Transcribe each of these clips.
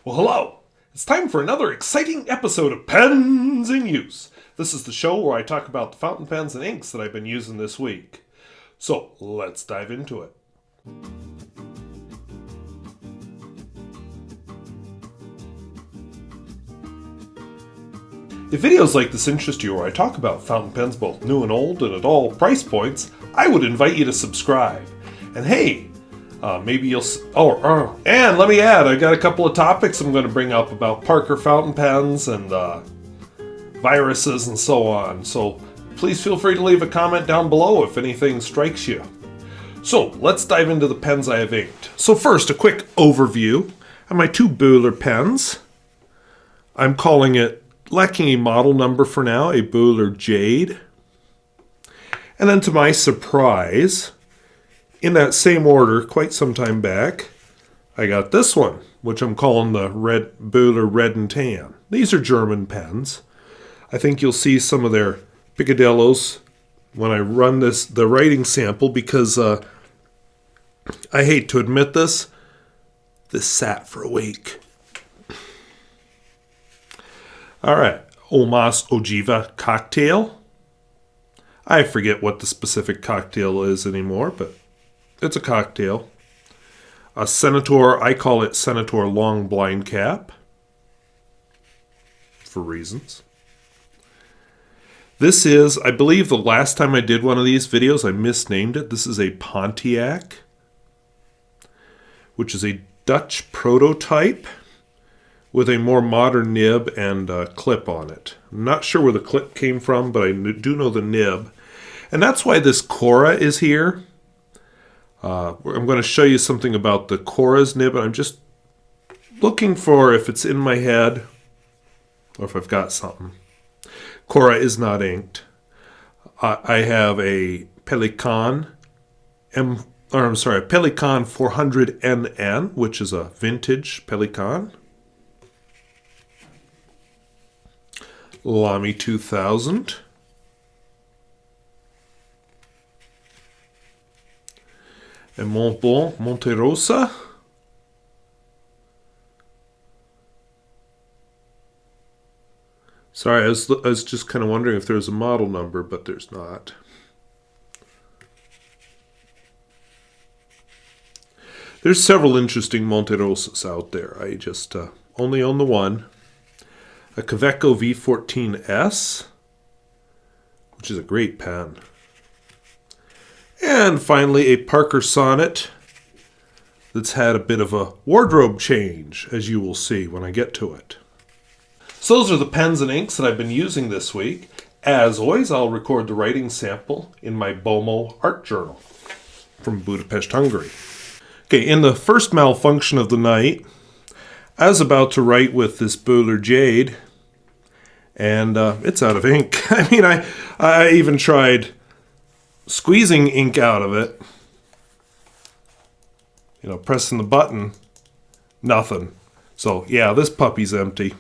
Well, hello! It's time for another exciting episode of Pens in Use. This is the show where I talk about the fountain pens and inks that I've been using this week. So, let's dive into it. If videos like this interest you, where I talk about fountain pens both new and old and at all price points, I would invite you to subscribe. And hey, maybe you'll... and let me add, I got a couple of topics I'm going to bring up about Parker fountain pens and viruses and so on. So please feel free to leave a comment down below if anything strikes you. So let's dive into the pens I have inked. So first, a quick overview of my two Böhler pens. I'm calling it, lacking a model number for now, a Böhler Jade. And then to my surprise, in that same order, quite some time back, I got this one, which I'm calling the Böhler Red and Tan. These are German pens. I think you'll see some of their picadillos when I run the writing sample, because I hate to admit this sat for a week. Alright, Omas Ogiva cocktail. I forget what the specific cocktail is anymore, but it's a cocktail. A Senator, I call it Senator Long Blind Cap, for reasons. This is, I believe the last time I did one of these videos, I misnamed it. This is a Pontiac, which is a Dutch prototype with a more modern nib and clip on it. I'm not sure where the clip came from, but I do know the nib. And that's why this Cora is here. I'm going to show you something about the Cora's nib, and I'm just looking for if it's in my head or if I've got something. Cora is not inked. I have a Pelikan Pelikan 400NN, which is a vintage Pelikan. Lamy 2000. And Montblanc, Monte Rosa. Sorry, I was just kind of wondering if there's a model number, but there's not. There's several interesting Monte Rosas out there. I just only own the one. A Kaweco V14S, which is a great pen. And finally, a Parker Sonnet that's had a bit of a wardrobe change, as you will see when I get to it. So those are the pens and inks that I've been using this week. As always, I'll record the writing sample in my Bomo art journal from Budapest, Hungary. Okay, in the first malfunction of the night, I was about to write with this Böhler Jade, and it's out of ink. I mean, I even tried squeezing ink out of it, pressing the button, nothing. So yeah, this puppy's empty.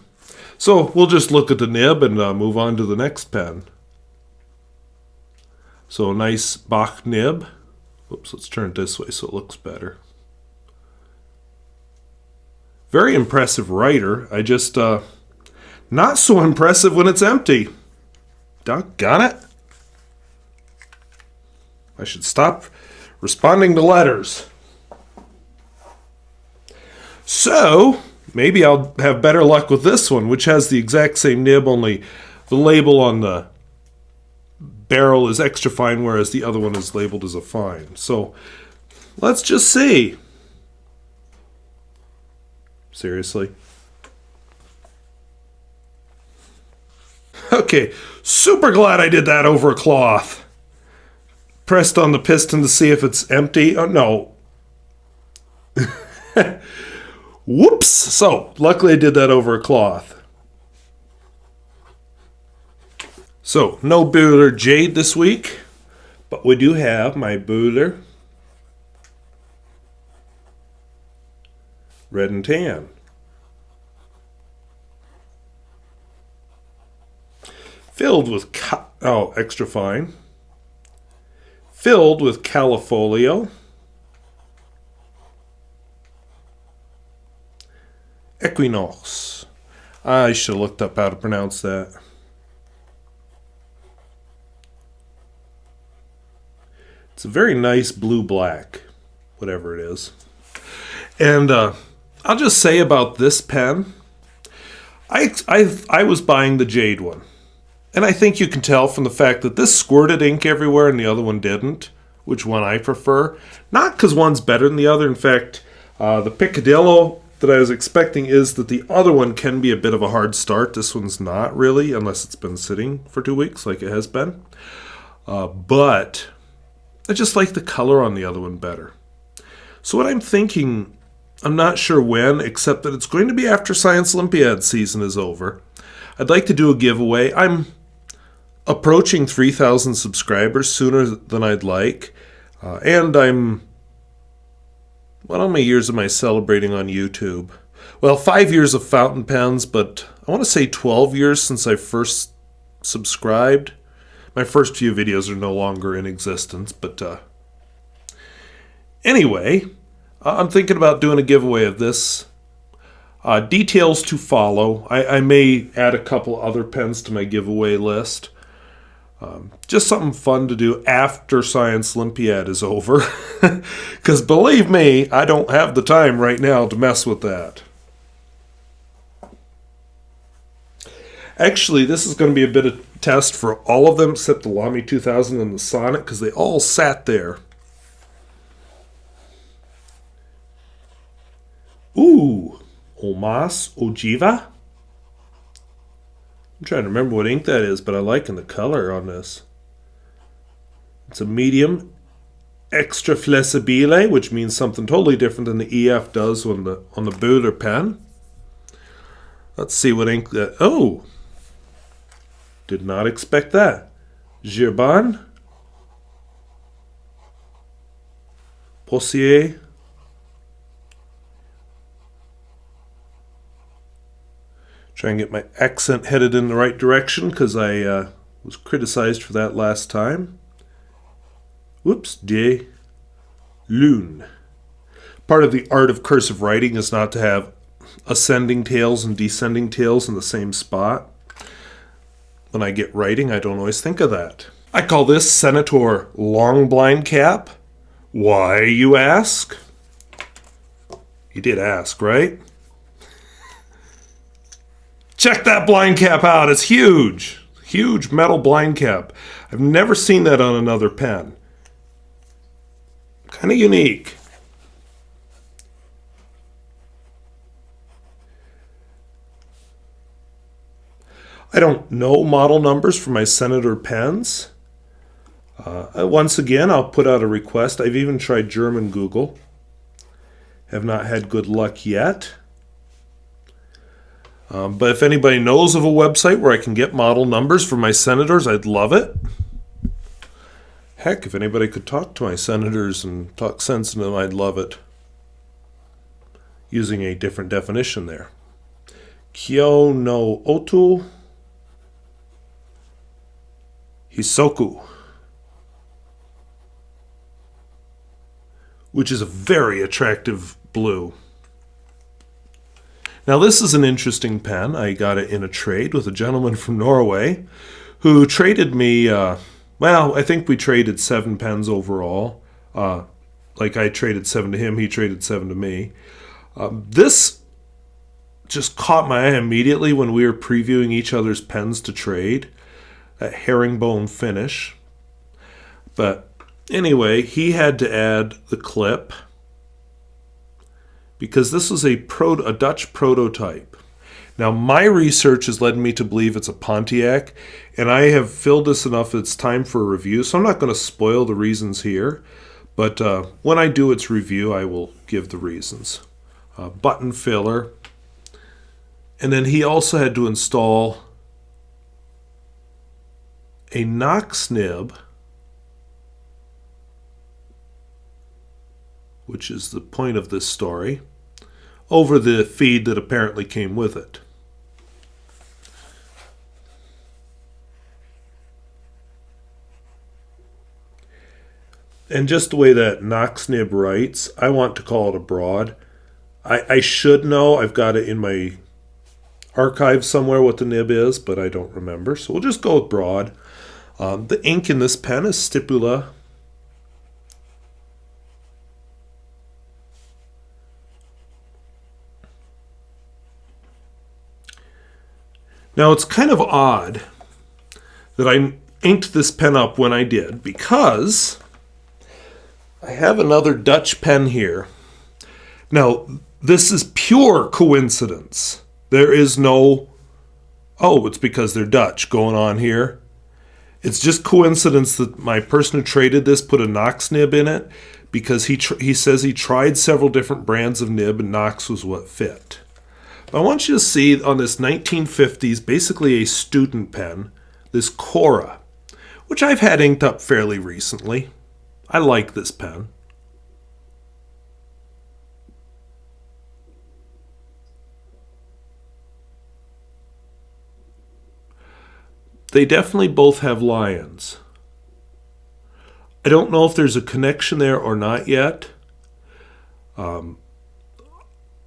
So we'll just look at the nib and move on to the next pen. So a nice Bach nib. Oops, let's turn it this way so it looks better. Very impressive writer. I just, not so impressive when it's empty. Doggone it. I should stop responding to letters. So, maybe I'll have better luck with this one, which has the exact same nib, only the label on the barrel is extra fine, whereas the other one is labeled as a fine. So, let's just see. Seriously? Okay, super glad I did that over a cloth. Pressed on the piston to see if it's empty. Oh, no. Whoops! So, luckily I did that over a cloth. So, no Böhler Jade this week, but we do have my Böhler Red and Tan. Filled with, extra fine. Filled with Callifolio. Equinoxe. I should have looked up how to pronounce that. It's a very nice blue-black, whatever it is. And I'll just say about this pen, I was buying the Jade one. And I think you can tell from the fact that this squirted ink everywhere and the other one didn't, which one I prefer. Not because one's better than the other. In fact, the Picadillo that I was expecting is that the other one can be a bit of a hard start. This one's not really, unless it's been sitting for 2 weeks like it has been. But I just like the color on the other one better. So what I'm thinking, I'm not sure when, except that it's going to be after Science Olympiad season is over. I'd like to do a giveaway. I'm approaching 3,000 subscribers sooner than I'd like. And what how many years am I celebrating on YouTube? Well, 5 years of fountain pens, but I want to say 12 years since I first subscribed. My first few videos are no longer in existence, but anyway, I'm thinking about doing a giveaway of this. Details to follow. I may add a couple other pens to my giveaway list. Just something fun to do after Science Olympiad is over. Because believe me, I don't have the time right now to mess with that. Actually, this is going to be a bit of test for all of them except the Lamy 2000 and the Sonnet because they all sat there. Ooh, Omas, Ogiva. I'm trying to remember what ink that is, but I like the color on this. It's a medium extra flessibile, which means something totally different than the EF does on the Böhler pen. Let's see what ink that... Oh! Did not expect that. Herbin. Poussière. Try and get my accent headed in the right direction because I was criticized for that last time. Whoops, Jade. Lune. Part of the art of cursive writing is not to have ascending tails and descending tails in the same spot. When I get writing, I don't always think of that. I call this Senator Long Blind Cap. Why, you ask? You did ask, right? Check that blind cap out. It's huge. Huge metal blind cap. I've never seen that on another pen. Kind of unique. I don't know model numbers for my Senator pens. Once again, I'll put out a request. I've even tried German Google. Have not had good luck yet. But if anybody knows of a website where I can get model numbers for my Senators, I'd love it. Heck, if anybody could talk to my Senators and talk sense into them, I'd love it. Using a different definition there. Kyo no Otu Hisoku, which is a very attractive blue. Now this is an interesting pen. I got it in a trade with a gentleman from Norway who traded me, well, I think we traded 7 pens overall. Like I traded 7 to him, he traded 7 to me. This just caught my eye immediately when we were previewing each other's pens to trade. That herringbone finish. But anyway, he had to add the clip because this is a Dutch prototype. Now, my research has led me to believe it's a Pontiac, and I have filled this enough that it's time for a review, so I'm not going to spoil the reasons here, but when I do its review, I will give the reasons. Button filler, and then he also had to install a Knox nib, which is the point of this story, over the feed that apparently came with it. And just the way that Knox nib writes, I want to call it a broad. I should know. I've got it in my archive somewhere what the nib is, but I don't remember. So we'll just go with broad. The ink in this pen is Stipula. Now it's kind of odd that I inked this pen up when I did, because I have another Dutch pen here. Now, this is pure coincidence. There is no, oh, it's because they're Dutch going on here. It's just coincidence that my person who traded this put a Knox nib in it, because he says he tried several different brands of nib and Knox was what fit. But I want you to see on this 1950s, basically a student pen, this Cora, which I've had inked up fairly recently. I like this pen. They definitely both have lions. I don't know if there's a connection there or not yet.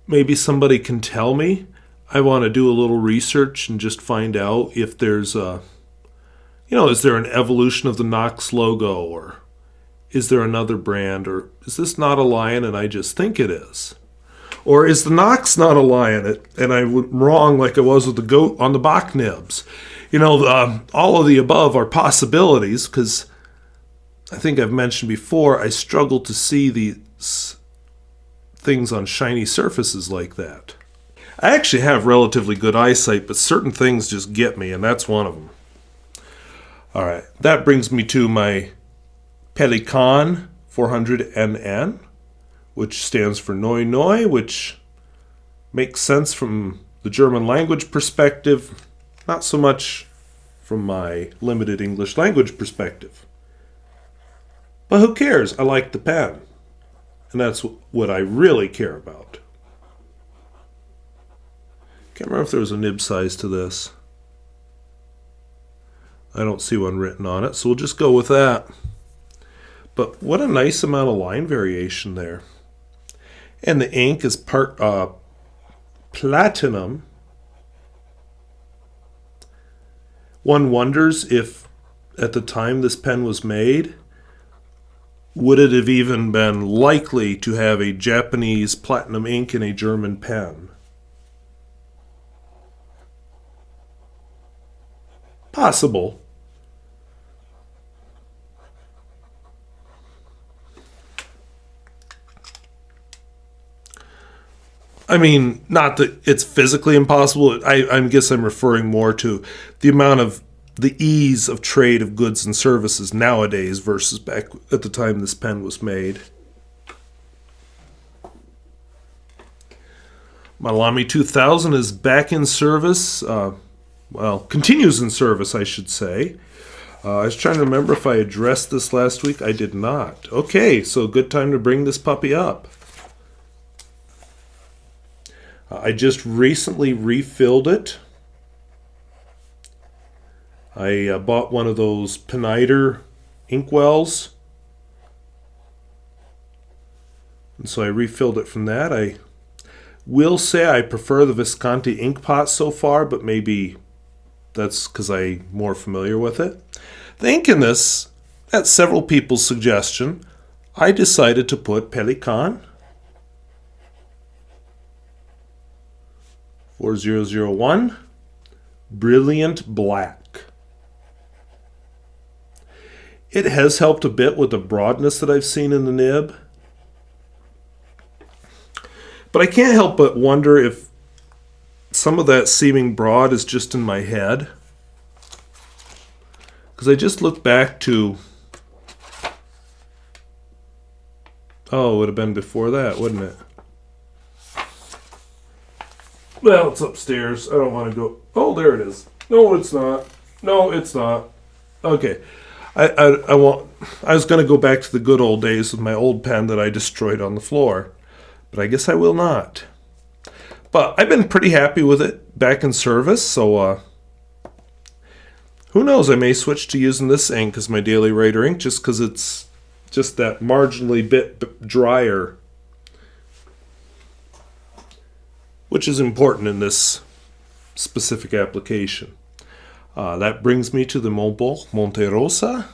Maybe somebody can tell me. I want to do a little research and just find out if there's a, is there an evolution of the Knox logo, or is there another brand, or is this not a lion and I just think it is? Or is the Knox not a lion and I'm wrong like I was with the goat on the Bach nibs? All of the above are possibilities, because I think I've mentioned before, I struggle to see these things on shiny surfaces like that. I actually have relatively good eyesight, but certain things just get me, and that's one of them. All right, that brings me to my Pelikan 400NN, which stands for Noi Noi, which makes sense from the German language perspective, not so much from my limited English language perspective. But who cares? I like the pen. And that's what I really care about. Can't remember if there was a nib size to this. I don't see one written on it, so we'll just go with that. But what a nice amount of line variation there. And the ink is part platinum. One wonders if, at the time this pen was made, would it have even been likely to have a Japanese platinum ink in a German pen? Possible. I mean, not that it's physically impossible. I guess I'm referring more to the amount of the ease of trade of goods and services nowadays versus back at the time this pen was made. My Lamy 2000 is back in service. Continues in service, I should say. I was trying to remember if I addressed this last week. I did not. Okay, so good time to bring this puppy up. I just recently refilled it. I bought one of those Peniter inkwells, and so I refilled it from that. I will say I prefer the Visconti ink pot so far, but maybe that's because I'm more familiar with it. The ink in this, at several people's suggestion, I decided to put Pelikan 4001 Brilliant Black. It has helped a bit with the broadness that I've seen in the nib. But I can't help but wonder if some of that seeming broad is just in my head. Because I just looked back to... Oh, it would have been before that, wouldn't it? Well, it's upstairs. I don't want to go... Oh, there it is. No, it's not. No, it's not. Okay. I was going to go back to the good old days with my old pen that I destroyed on the floor. But I guess I will not. But I've been pretty happy with it back in service, so who knows, I may switch to using this ink as my daily writer ink just because it's just that marginally bit drier. which is important in this specific application. That brings me to the Montblanc Monte Rosa.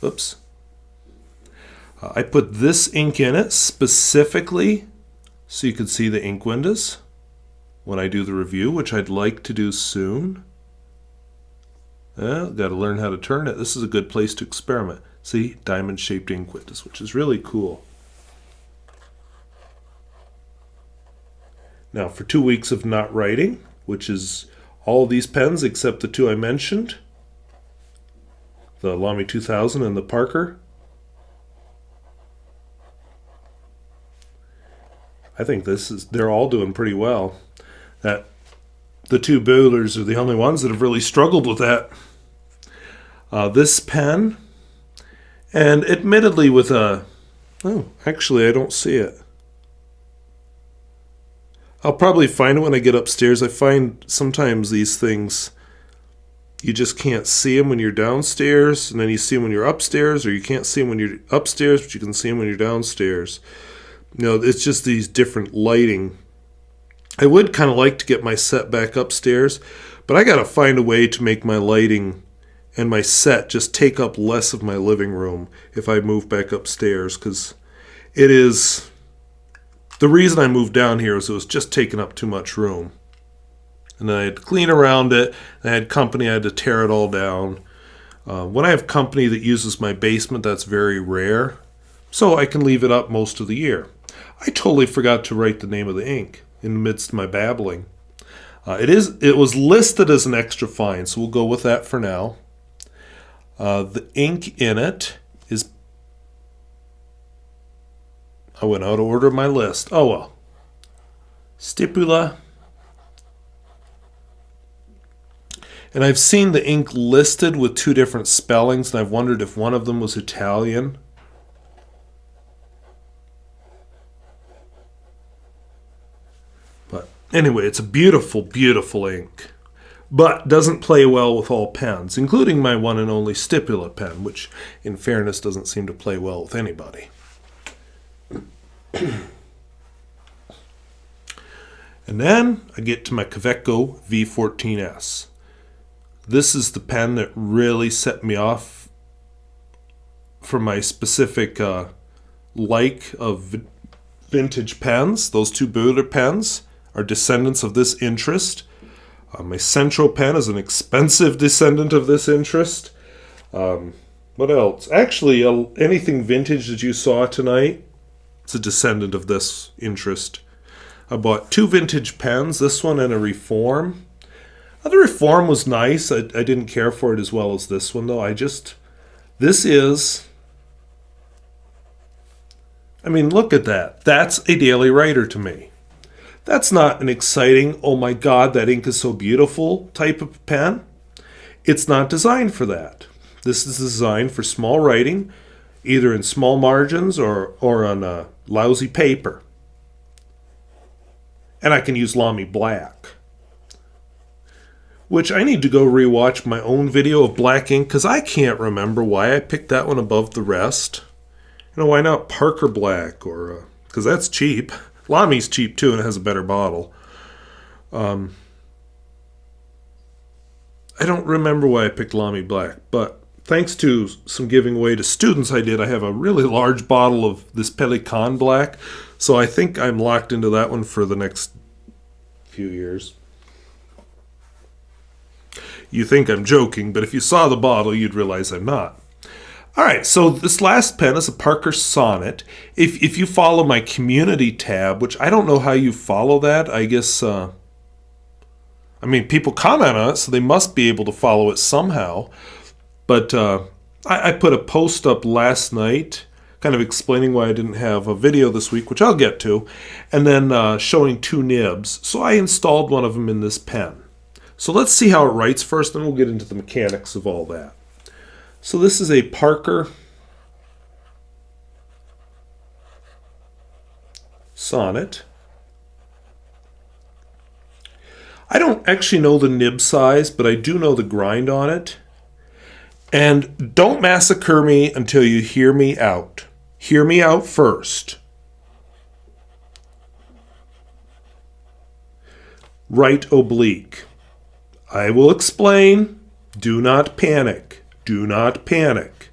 Oops. I put this ink in it specifically so you could see the ink windows when I do the review, which I'd like to do soon. Got to learn how to turn it. This is a good place to experiment. See, diamond-shaped ink windows, which is really cool. Now, for 2 weeks of not writing, which is all of these pens except the two I mentioned, the Lamy 2000 and the Parker, I think they're all doing pretty well. That the two Böhlers are the only ones that have really struggled with that. This pen, and admittedly with a, oh, actually I don't see it. I'll probably find it when I get upstairs. I find sometimes these things, you just can't see them when you're downstairs, and then you see them when you're upstairs, or you can't see them when you're upstairs, but you can see them when you're downstairs. You know, it's just these different lighting. I would kind of like to get my set back upstairs, but I got to find a way to make my lighting and my set just take up less of my living room if I move back upstairs, because it is... The reason I moved down here is it was just taking up too much room. And then I had to clean around it. I had company, I had to tear it all down. When I have company that uses my basement, that's very rare. So I can leave it up most of the year. I totally forgot to write the name of the ink in the midst of my babbling. It was listed as an extra fine, so we'll go with that for now. The ink in it is... I went out of order of my list. Oh well. Stipula. And I've seen the ink listed with two different spellings, and I've wondered if one of them was Italian. But anyway, it's a beautiful, beautiful ink. But doesn't play well with all pens, including my one and only Stipula pen, which, in fairness, doesn't seem to play well with anybody. And then I get to my Kaweco V14S. This is the pen that really set me off for my specific like of vintage pens. Those two Böhler pens are descendants of this interest. My Central pen is an expensive descendant of this interest. What else? Actually, anything vintage that you saw tonight, it's a descendant of this interest. I bought two vintage pens, this one and a Reform. The Reform was nice. I didn't care for it as well as this one, though. This is... I mean, look at that. That's a daily writer to me. That's not an exciting, oh my god, that ink is so beautiful type of pen. It's not designed for that. This is designed for small writing, either in small margins or on a lousy paper. And I can use Lamy Black. Which I need to go rewatch my own video of black ink, because I can't remember why I picked that one above the rest. You know, why not Parker Black? Or because that's cheap. Lamy's cheap too, and it has a better bottle. I don't remember why I picked Lamy Black, but thanks to some giving away to students I did, I have a really large bottle of this Pelikan Black, so I think I'm locked into that one for the next few years. You think I'm joking, but if you saw the bottle, you'd realize I'm not. All right, so this last pen is a Parker Sonnet. If you follow my community tab, which I don't know how you follow that, I guess, I mean, people comment on it, so they must be able to follow it somehow. But I put a post up last night, kind of explaining why I didn't have a video this week, which I'll get to, and then showing two nibs. So I installed one of them in this pen. So let's see how it writes first, then we'll get into the mechanics of all that. So this is a Parker Sonnet. I don't actually know the nib size, but I do know the grind on it. And don't massacre me until you hear me out. Hear me out first. right oblique. I will explain. Do not panic. Do not panic.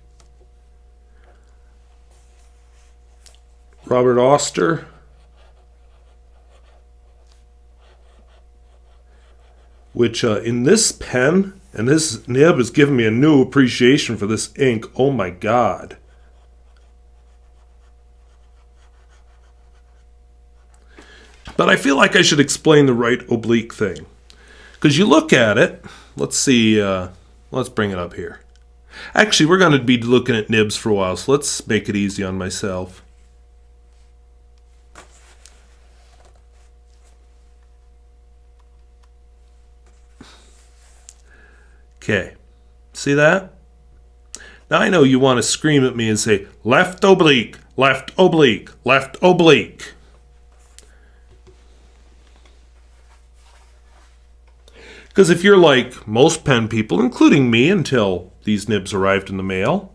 Robert Oster. Which in this pen, and this nib has given me a new appreciation for this ink. Oh my God. But I feel like I should explain the right oblique thing. Because you look at it, let's see, let's bring it up here. Actually, we're going to be looking at nibs for a while, so let's make it easy on myself. Okay, see that? Now I know you want to scream at me and say, left oblique, left oblique, left oblique. Because if you're like most pen people, including me until these nibs arrived in the mail,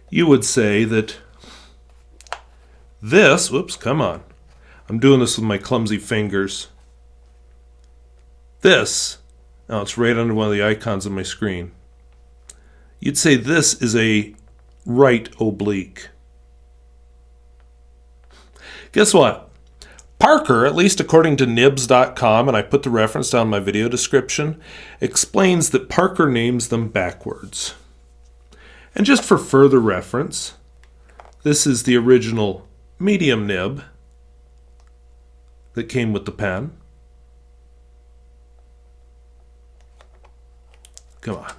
you would say that this, whoops, come on. I'm doing this with my clumsy fingers. This, now it's right under one of the icons on my screen. You'd say this is a right oblique. Guess what? Parker, at least according to nibs.com, and I put the reference down in my video description, explains that Parker names them backwards. And just for further reference, this is the original medium nib that came with the pen. Come on.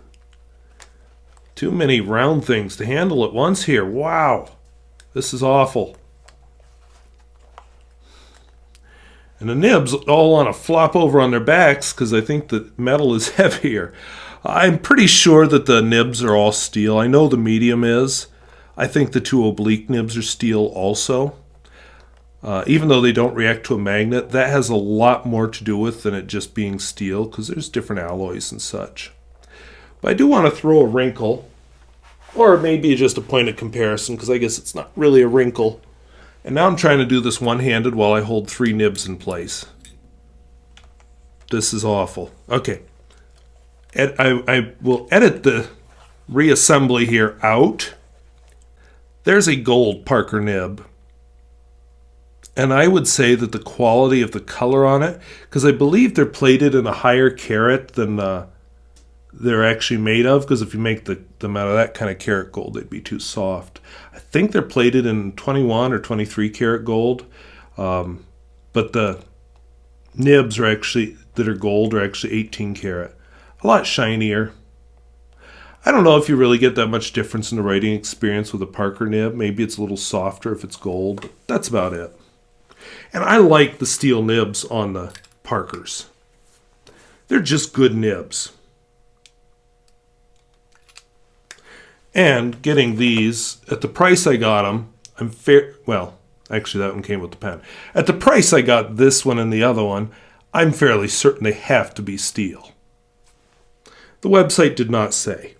Too many round things to handle at once here. Wow. This is awful. And the nibs all want to flop over on their backs because I think the metal is heavier. I'm pretty sure that the nibs are all steel. I know the medium is. I think the two oblique nibs are steel also. Even though they don't react to a magnet, that has a lot more to do with than it just being steel because there's different alloys and such. But I do want to throw a wrinkle, or maybe just a point of comparison because I guess it's not really a wrinkle. And now I'm trying to do this one-handed while I hold three nibs in place. This is awful. Okay. I will edit the reassembly here out. There's a gold Parker nib. And I would say that the quality of the color on it, because I believe they're plated in a higher carat than they're actually made of, because if you make them out of that kind of carat gold, they'd be too soft. I think they're plated in 21 or 23 karat gold, but the nibs are actually that are gold are actually 18 karat, a lot shinier. I don't know if you really get that much difference in the writing experience with a Parker nib. Maybe it's a little softer if it's gold, but that's about it. And I like the steel nibs on the Parkers. They're just good nibs. And getting these, at the price I got them, well, actually that one came with the pen. At the price I got this one and the other one, I'm fairly certain they have to be steel. The website did not say.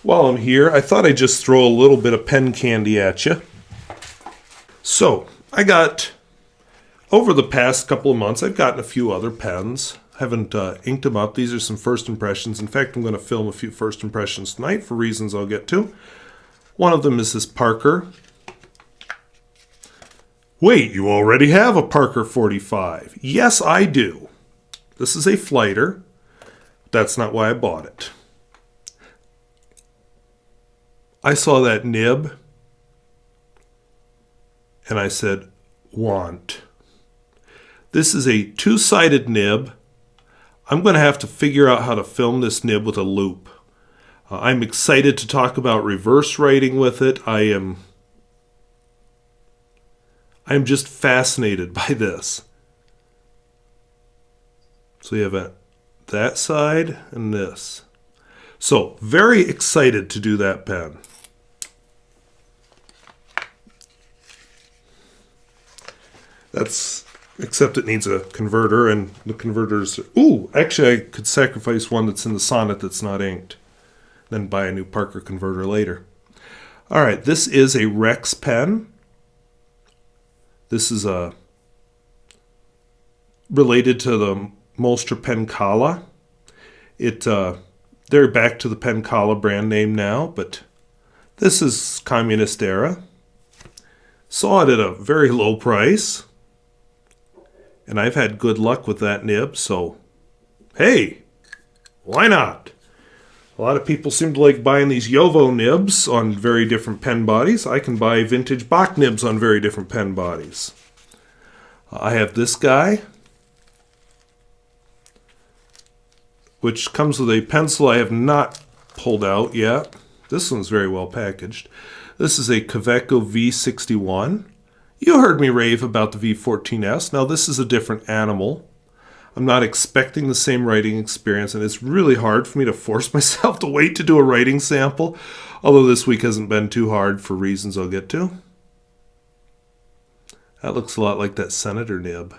While I'm here, I thought I'd just throw a little bit of pen candy at you. So, I got, over the past couple of months, I've gotten a few other pens. Haven't inked them up. These are some first impressions. In fact, I'm going to film a few first impressions tonight for reasons I'll get to. One of them is this Parker. Wait, you already have a Parker 45. Yes, I do. This is a flighter. That's not why I bought it. I saw that nib and I said, want. This is a two-sided nib. I'm going to have to figure out how to film this nib with a loop. I'm excited to talk about reverse writing with it. I'm just fascinated by this. So you have that side and this. So very excited to do that pen. Except it needs a converter, and the converters... Ooh, actually I could sacrifice one that's in the Sonnet that's not inked. Then buy a new Parker converter later. Alright, this is a Rex pen. This is a related to the Mostra Pencala. They're back to the Pencala brand name now, but this is communist era. Saw it at a very low price, and I've had good luck with that nib, so hey, why not? A lot of people seem to like buying these Jowo nibs on very different pen bodies. I can buy vintage Bach nibs on very different pen bodies. I have this guy, which comes with a pencil I have not pulled out yet. This one's very well packaged. This is a Kaweco V61. You heard me rave about the V14S. Now this is a different animal. I'm not expecting the same writing experience, and it's really hard for me to force myself to wait to do a writing sample, although this week hasn't been too hard for reasons I'll get to. That looks a lot like that Senator nib.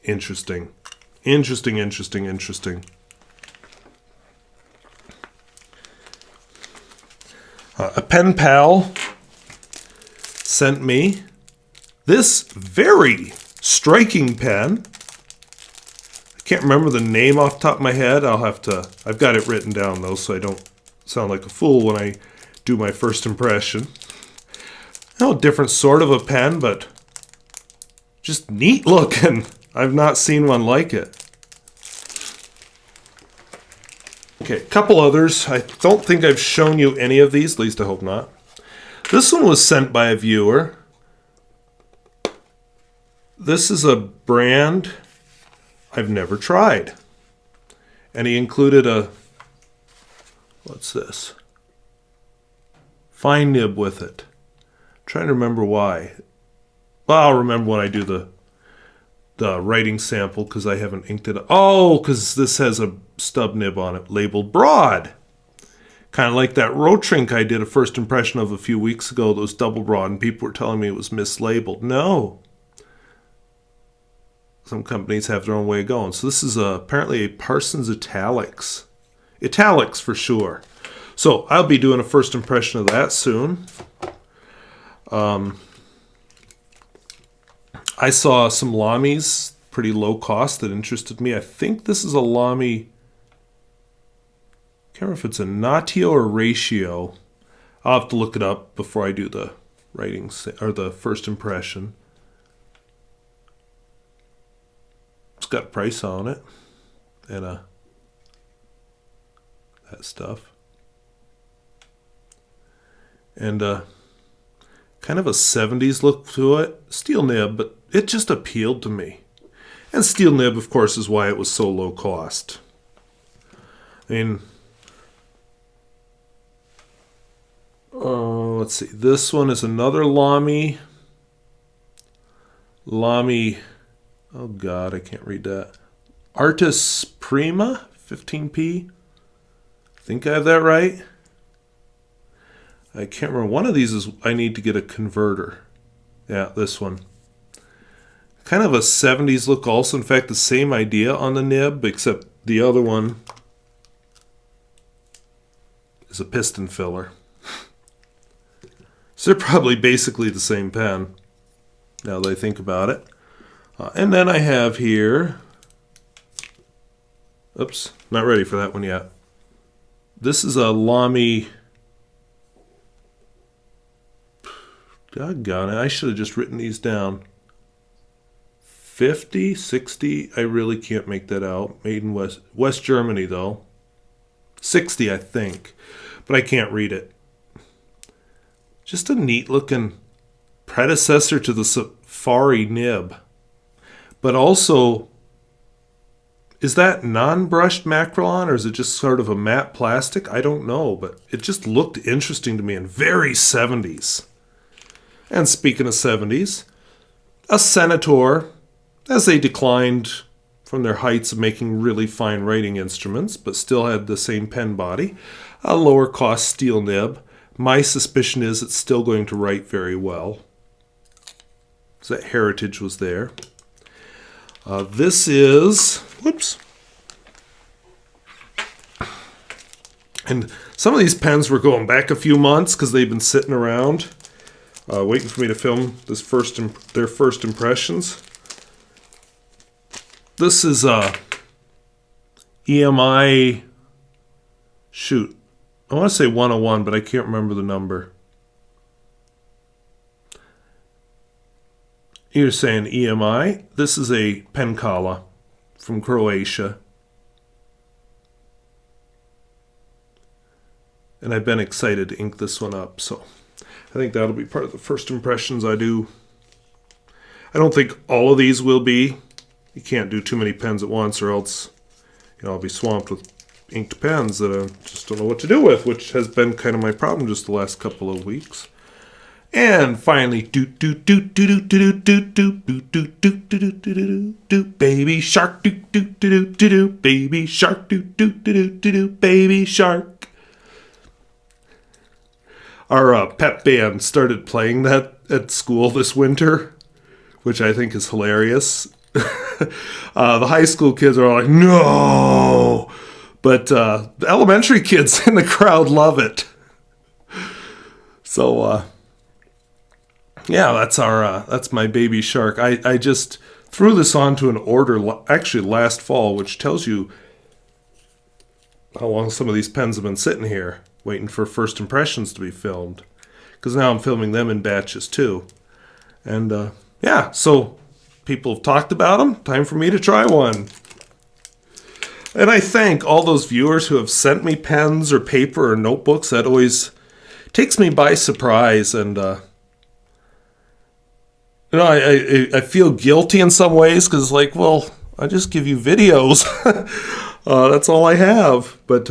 Interesting. Interesting. A pen pal sent me this very striking pen. I can't remember the name off the top of my head. I've got it written down though, so I don't sound like a fool when I do my first impression. Different sort of a pen, but just neat looking. I've not seen one like it. Okay, a couple others. I don't think I've shown you any of these, at least I hope not. This one was sent by a viewer. This is a brand I've never tried. And he included what's this? Fine nib with it. I'm trying to remember why. Well, I'll remember when I do the writing sample, because I haven't inked it. Oh, because this has a stub nib on it labeled broad. Kind of like that Rotrink I did a first impression of a few weeks ago that was double broad, and people were telling me it was mislabeled. No. Some companies have their own way of going. So this is apparently a Parsons Italics. Italics for sure. So I'll be doing a first impression of that soon. I saw some Lamys, pretty low cost, that interested me. I think this is a Lamy. Can't remember if it's a Natio or Ratio. I'll have to look it up before I do the writing or the first impression. It's got a price on it and that stuff, and kind of a 70s look to it. Steel nib, but it just appealed to me. And steel nib, of course, is why it was so low cost. I mean, let's see. This one is another Lamy. Oh God, I can't read that. Artis Prima, 15p. I think I have that right. I can't remember. One of these is I need to get a converter. Yeah, this one. Kind of a 70s look also. In fact, the same idea on the nib, except the other one is a piston filler. So they're probably basically the same pen, now that I think about it. And then I have here, oops, not ready for that one yet. This is a Lamy. Doggone it, I should have just written these down. 50, 60, I really can't make that out. Made in West Germany, though. 60, I think. But I can't read it. Just a neat-looking predecessor to the Safari nib. But also, is that non-brushed Macrolon, or is it just sort of a matte plastic? I don't know, but it just looked interesting to me and very 70s. And speaking of 70s, a Senator, as they declined from their heights of making really fine writing instruments, but still had the same pen body, a lower cost steel nib. My suspicion is it's still going to write very well. So that heritage was there. This is, whoops. And some of these pens were going back a few months because they've been sitting around. waiting for me to film this their first impressions. This is EMI, shoot, I want to say 101, but I can't remember the number. You're saying EMI. This is a pen kala from Croatia. And I've been excited to ink this one up, so I think that'll be part of the first impressions I do. I don't think all of these will be. You can't do too many pens at once, or else I'll be swamped with inked pens that I just don't know what to do with, which has been kind of my problem just the last couple of weeks. And finally, baby shark, baby shark, baby shark. Our pep band started playing that at school this winter, which I think is hilarious. The high school kids are all like, no! But the elementary kids in the crowd love it. So, yeah, that's my baby shark. I just threw this onto an order actually last fall, which tells you how long some of these pens have been sitting here, waiting for first impressions to be filmed. Because now I'm filming them in batches too. And yeah, so people have talked about them. Time for me to try one. And I thank all those viewers who have sent me pens or paper or notebooks. That always takes me by surprise. And, I feel guilty in some ways because, like, well, I just give you videos. That's all I have. But,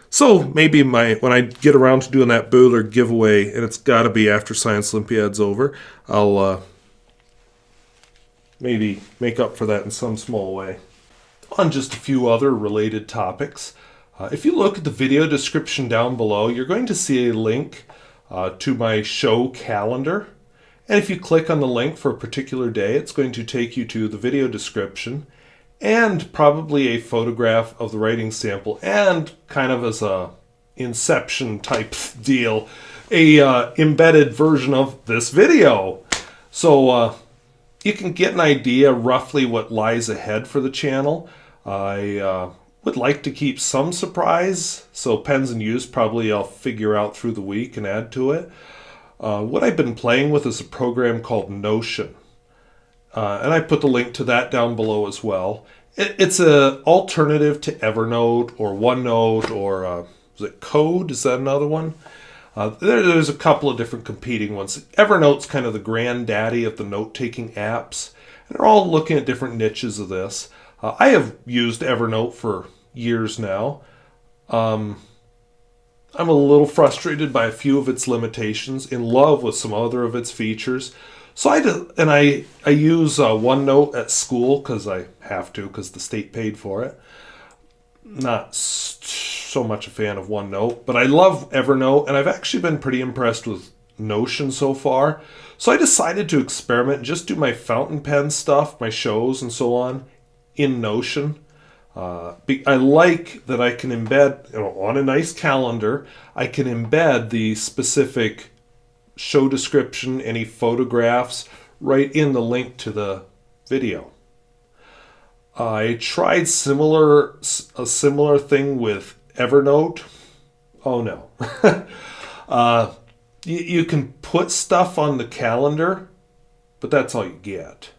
so maybe when I get around to doing that Böhler giveaway, and it's got to be after Science Olympiad's over, I'll maybe make up for that in some small way. On just a few other related topics, if you look at the video description down below, you're going to see a link to my show calendar. And if you click on the link for a particular day, it's going to take you to the video description and probably a photograph of the writing sample, and kind of as a Inception type deal, a embedded version of this video. So you can get an idea roughly what lies ahead for the channel. I would like to keep some surprise, so pens in use probably I'll figure out through the week and add to it. What I've been playing with is a program called Notion. And I put the link to that down below as well. It's an alternative to Evernote or OneNote or is it Code? Is that another one? There's a couple of different competing ones. Evernote's kind of the granddaddy of the note-taking apps. And they're all looking at different niches of this. I have used Evernote for years now. I'm a little frustrated by a few of its limitations, in love with some other of its features. So I use OneNote at school because I have to, because the state paid for it. Not so much a fan of OneNote, but I love Evernote, and I've actually been pretty impressed with Notion so far. So I decided to experiment and just do my fountain pen stuff, my shows and so on, in Notion. I like that I can embed, on a nice calendar, I can embed the specific show description, any photographs, right in the link to the video. I tried a similar thing with Evernote. Oh no. You can put stuff on the calendar, but that's all you get.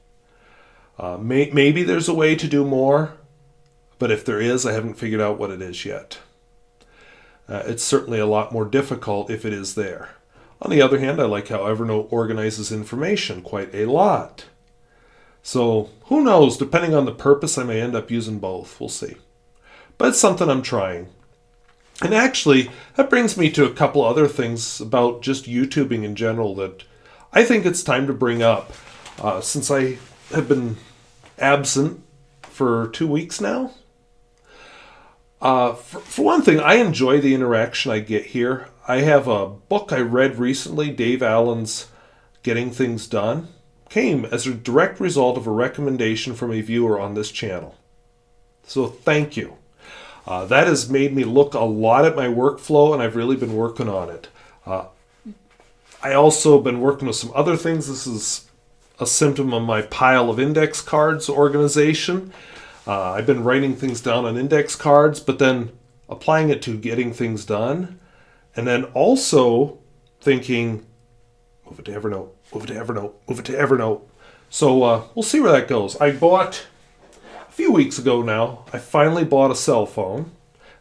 Maybe there's a way to do more, but if there is, I haven't figured out what it is yet. It's certainly a lot more difficult if it is there. On the other hand, I like how Evernote organizes information quite a lot. So, who knows? Depending on the purpose, I may end up using both. We'll see. But it's something I'm trying. And actually, that brings me to a couple other things about just YouTubing in general that I think it's time to bring up. Since I have been absent for 2 weeks now. For one thing, I enjoy the interaction I get here. I have a book I read recently, Dave Allen's Getting Things Done, came as a direct result of a recommendation from a viewer on this channel. So thank you. That has made me look a lot at my workflow, and I've really been working on it. I also been working with some other things. This is a symptom of my pile of index cards organization. I've been writing things down on index cards, but then applying it to getting things done. And then also thinking, move it to Evernote, move it to Evernote, move it to Evernote. So we'll see where that goes. I bought, a few weeks ago now, I finally bought a cell phone.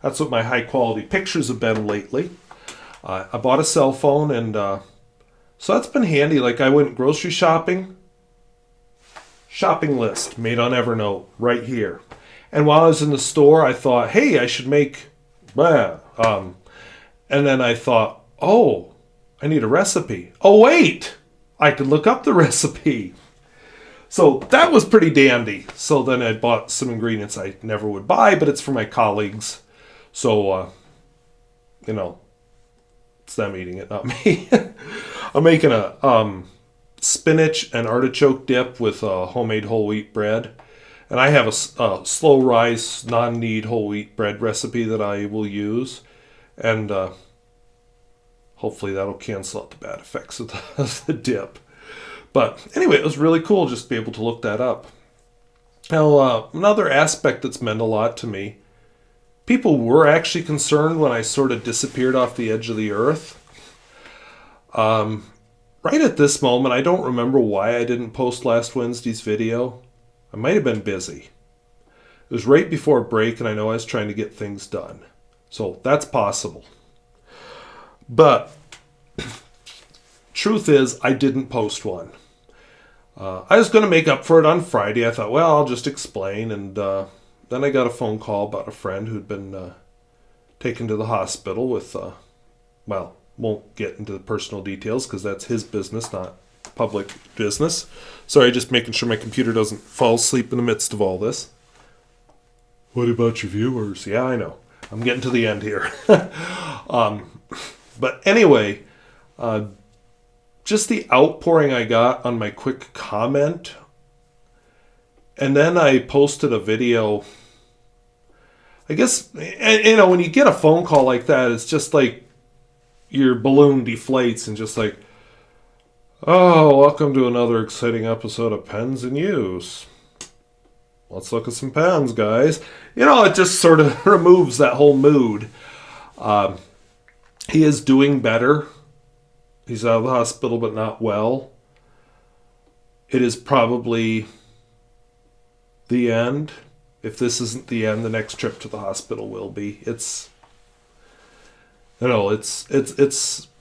That's what my high quality pictures have been lately. I bought a cell phone, and so that's been handy. Like, I went grocery shopping list made on Evernote right here. And while I was in the store, I thought, hey, I should make, and then I thought, oh, I need a recipe. Oh, wait, I could look up the recipe. So that was pretty dandy. So then I bought some ingredients I never would buy, but it's for my colleagues. So, it's them eating it, not me. I'm making a spinach and artichoke dip with homemade whole wheat bread. And I have a slow rise, non-knead whole wheat bread recipe that I will use. And hopefully that'll cancel out the bad effects of the dip. But anyway, it was really cool just to be able to look that up. Now, another aspect that's meant a lot to me, people were actually concerned when I sort of disappeared off the edge of the earth. Right at this moment, I don't remember why I didn't post last Wednesday's video. I might have been busy. It was right before break, and I know I was trying to get things done. So that's possible. But truth is, I didn't post one. I was going to make up for it on Friday. I thought, well, I'll just explain. And then I got a phone call about a friend who'd been taken to the hospital with, won't get into the personal details because that's his business, not public business. Sorry, just making sure my computer doesn't fall asleep in the midst of all this. What about your viewers? Yeah, I know. I'm getting to the end here. But anyway, just the outpouring I got on my quick comment. And then I posted a video. I guess, when you get a phone call like that, it's just like your balloon deflates and just like, oh, welcome to another exciting episode of Pens in Use. Let's look at some pens, guys. It just sort of removes that whole mood. He is doing better. He's out of the hospital, but not well. It is probably the end. If this isn't the end, the next trip to the hospital will be. It's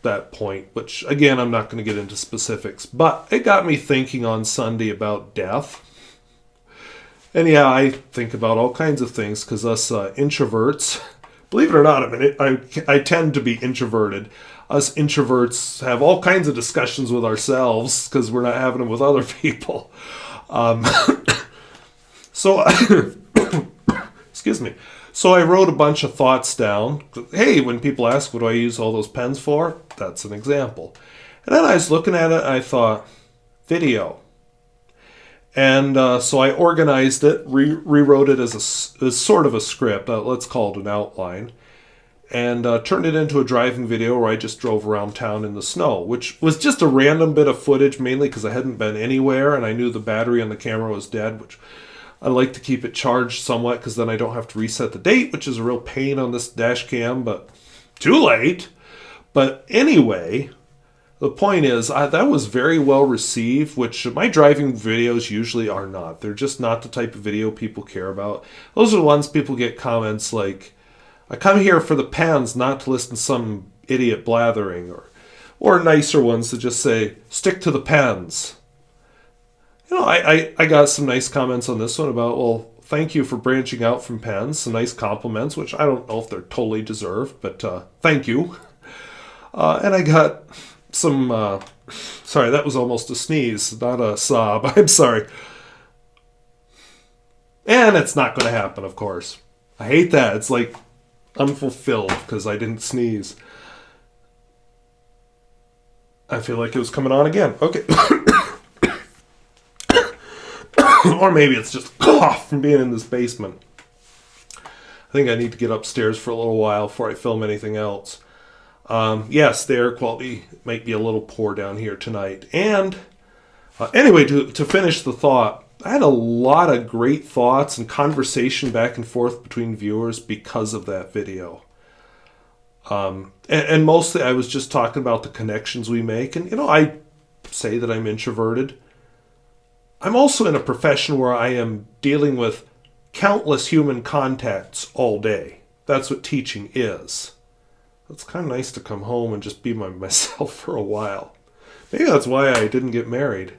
that point, which, again, I'm not going to get into specifics. But it got me thinking on Sunday about death. And yeah, I think about all kinds of things because us introverts, believe it or not, I tend to be introverted. Us introverts have all kinds of discussions with ourselves because we're not having them with other people. Excuse me. So I wrote a bunch of thoughts down. Hey, when people ask what do I use all those pens for, that's an example. And then I was looking at it and I thought, video. And so I organized it, rewrote it as sort of a script, let's call it an outline, and turned it into a driving video where I just drove around town in the snow, which was just a random bit of footage, mainly because I hadn't been anywhere and I knew the battery on the camera was dead, which I like to keep it charged somewhat because then I don't have to reset the date, which is a real pain on this dash cam, but too late. But anyway, the point is, that was very well received, which my driving videos usually are not. They're just not the type of video people care about. Those are the ones people get comments like, I come here for the pens, not to listen to some idiot blathering, or nicer ones that just say, stick to the pens. I got some nice comments on this one about, well, thank you for branching out from pens. Some nice compliments, which I don't know if they're totally deserved, but thank you. And I got some, sorry, that was almost a sneeze, not a sob. I'm sorry. And it's not going to happen, of course. I hate that. It's like unfulfilled because I didn't sneeze. I feel like it was coming on again. Okay. Or maybe it's just cough from being in this basement. I think I need to get upstairs for a little while before I film anything else. Yes, the air quality might be a little poor down here tonight. And anyway, to finish the thought, I had a lot of great thoughts and conversation back and forth between viewers because of that video. And mostly I was just talking about the connections we make. And, I say that I'm introverted. I'm also in a profession where I am dealing with countless human contacts all day. That's what teaching is. It's kind of nice to come home and just be myself for a while. Maybe that's why I didn't get married.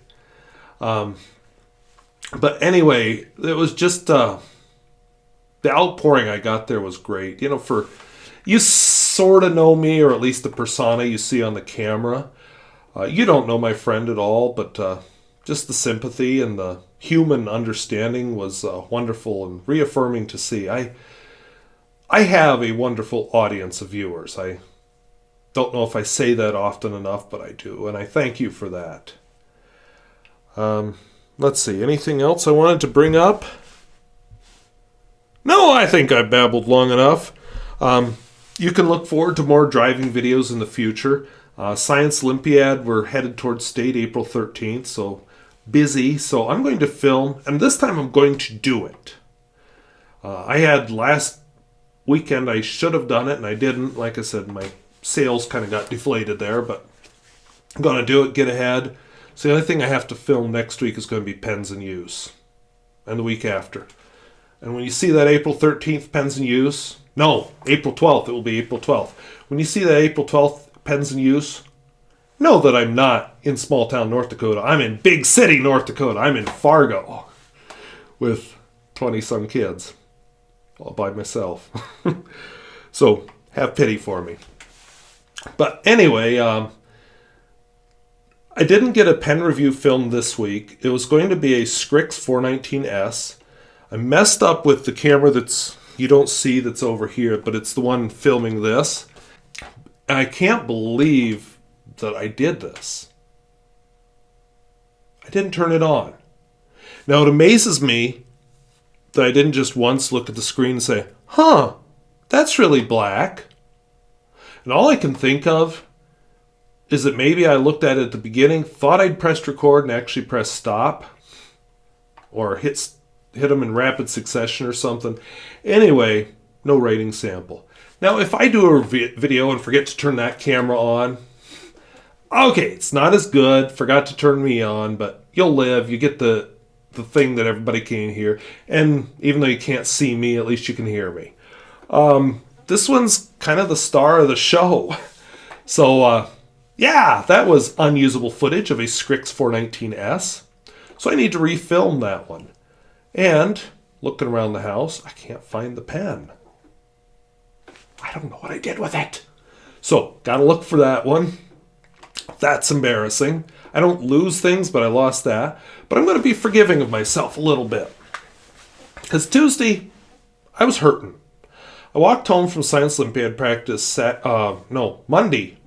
But anyway, it was just the outpouring I got there was great. For you sort of know me, or at least the persona you see on the camera. You don't know my friend at all, but just the sympathy and the human understanding was wonderful and reaffirming to see. I have a wonderful audience of viewers. I don't know if I say that often enough, but I do, and I thank you for that. Let's see, anything else I wanted to bring up? No, I think I babbled long enough. You can look forward to more driving videos in the future. Science Olympiad, we're headed towards state April 13th, so busy. So I'm going to film, and this time I'm going to do it. I had last weekend, I should have done it, and I didn't. Like I said, my sales kind of got deflated there, but I'm going to do it, get ahead. So the only thing I have to film next week is going to be pens in use, and the week after. And when you see that April 13th pens in use, no, April 12th, it will be April 12th. When you see that April 12th pens in use, know that I'm not in small town North Dakota. I'm in big city North Dakota. I'm in Fargo with 20-some kids all by myself. So have pity for me. But anyway, I didn't get a pen review filmed this week. It was going to be a Scrix 419S. I messed up with the camera that's you don't see that's over here, but it's the one filming this. And I can't believe that I did this. I didn't turn it on. Now it amazes me that I didn't just once look at the screen and say, that's really black. And all I can think of is that maybe I looked at it at the beginning, thought I'd pressed record and actually pressed stop, or hit them in rapid succession or something. Anyway, no rating sample. Now, if I do a video and forget to turn that camera on, okay, it's not as good, forgot to turn me on, but you'll live, you get the thing that everybody can hear, and even though you can't see me, at least you can hear me. This one's kind of the star of the show. So, yeah, that was unusable footage of a Scrix 419S. So I need to refilm that one. And looking around the house, I can't find the pen. I don't know what I did with it. So, gotta look for that one. That's embarrassing. I don't lose things, but I lost that. But I'm going to be forgiving of myself a little bit. Because Tuesday, I was hurting. I walked home from Science Olympiad practice Monday.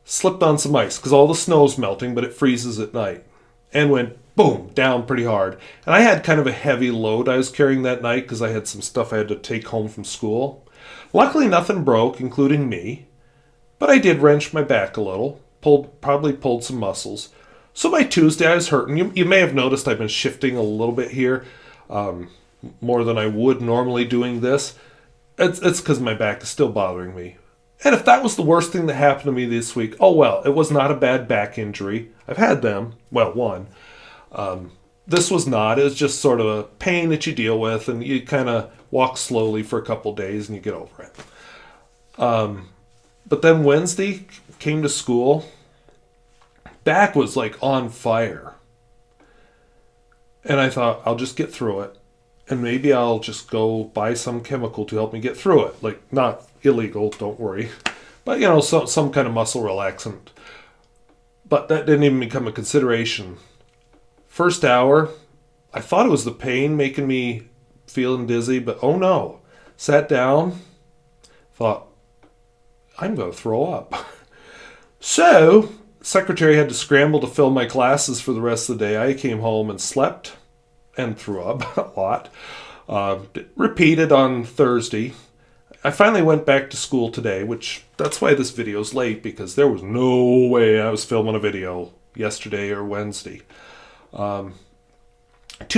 Slipped on some ice because all the snow's melting, but it freezes at night. And went, boom, down pretty hard. And I had kind of a heavy load I was carrying that night because I had some stuff I had to take home from school. Luckily, nothing broke, including me. But I did wrench my back a little. Probably pulled some muscles. So by Tuesday, I was hurting. You may have noticed I've been shifting a little bit here, more than I would normally doing this. It's because my back is still bothering me. And if that was the worst thing that happened to me this week, oh well, it was not a bad back injury. I've had them. Well, one. This was not. It was just sort of a pain that you deal with, and you kind of walk slowly for a couple days, and you get over it. But then Wednesday, came to school. Back was like on fire. And I thought, I'll just get through it. And maybe I'll just go buy some chemical to help me get through it. Like, not illegal, don't worry. But, some kind of muscle relaxant. But that didn't even become a consideration. First hour, I thought it was the pain making me feeling dizzy, but oh no. Sat down, thought, I'm going to throw up. So, secretary had to scramble to fill my classes for the rest of the day. I came home and slept and threw up a lot. Repeated on Thursday. I finally went back to school today, which that's why this video's late, because there was no way I was filming a video yesterday or Wednesday. 2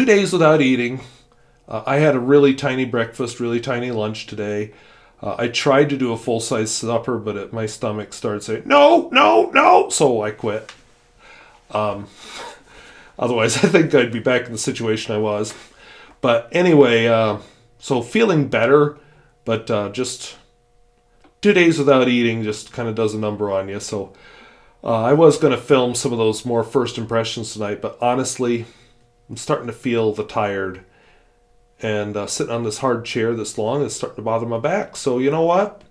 days without eating. I had a really tiny breakfast, really tiny lunch today. I tried to do a full-size supper, but my stomach started saying, no, no, no, so I quit. Otherwise, I think I'd be back in the situation I was. But anyway, so feeling better, but just 2 days without eating just kind of does a number on you. So I was going to film some of those more first impressions tonight, but honestly, I'm starting to feel the tired. And sitting on this hard chair this long is starting to bother my back. So you know what?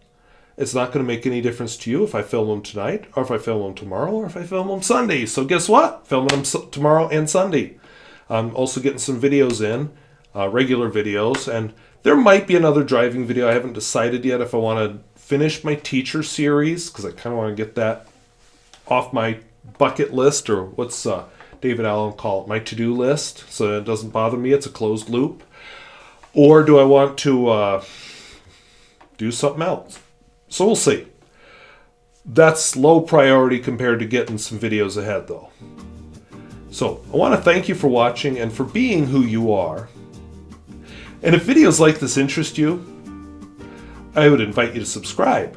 It's not going to make any difference to you if I film them tonight, or if I film them tomorrow, or if I film them Sunday. So guess what? Filming them tomorrow and Sunday. I'm also getting some videos in, regular videos, and there might be another driving video. I haven't decided yet if I want to finish my teacher series, because I kind of want to get that off my bucket list, or what's David Allen call it, my to-do list, so it doesn't bother me. It's a closed loop. Or do I want to do something else? So we'll see. That's low priority compared to getting some videos ahead, though. So I want to thank you for watching and for being who you are. And if videos like this interest you, I would invite you to subscribe.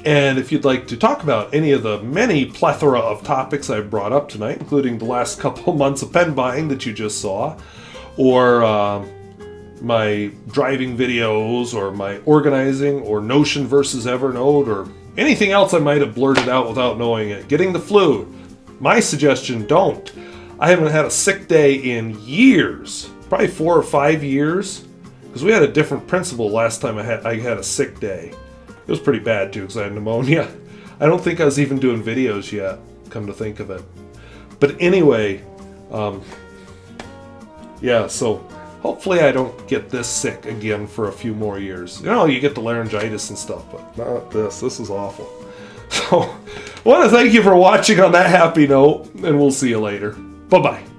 And if you'd like to talk about any of the many plethora of topics I've brought up tonight, including the last couple months of pen buying that you just saw, or my driving videos, or my organizing, or Notion versus Evernote, or anything else I might have blurted out without knowing it, getting the flu, my suggestion, don't. I haven't had a sick day in years. Probably 4 or 5 years, because we had a different principal last time I had a sick day. It was pretty bad too, because I had pneumonia. I don't think I was even doing videos yet, come to think of it. But anyway, yeah, so hopefully I don't get this sick again for a few more years. You know, you get the laryngitis and stuff, but not this. This is awful. So I want to thank you for watching on that happy note, and we'll see you later. Bye-bye.